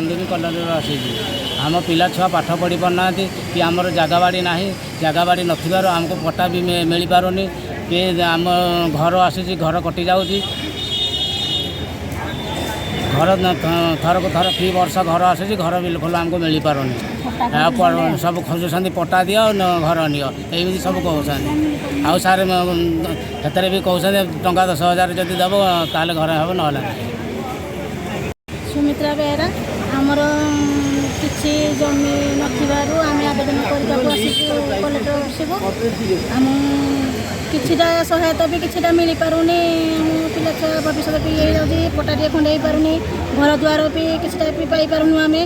Nandini colony आसी आम पिला छुआ पाठ पढ़ी पारना कि आमर जगह बाड़ी ना जगह बाड़ी नथिबार आमको पट्टा भी मिल पारुनी कि आम घर आसी घर कटि जाऊँगी घर थरक थर फी वर्ष घर आसूँ घर बिल्कुल आमको मिल पारुनी सब खोजुंट पट्टा दियो घर नियो यही सब कहते आउ सारे से भी कहते टंका 10,000 जदि दब ताल घर हम ना सुमित्रा बेहरा आमर किसी जमी नाम आवेदन करके कलेक्टर ऑफिस आम किछिटा सहायता भी किछिटा मिल पारुनी पिला छुआ भविष्य भी ये जाऊँगी पट्टा खंडे हो पारुनी घर द्वार भी किछिटा भी पाई पारुनु आमे।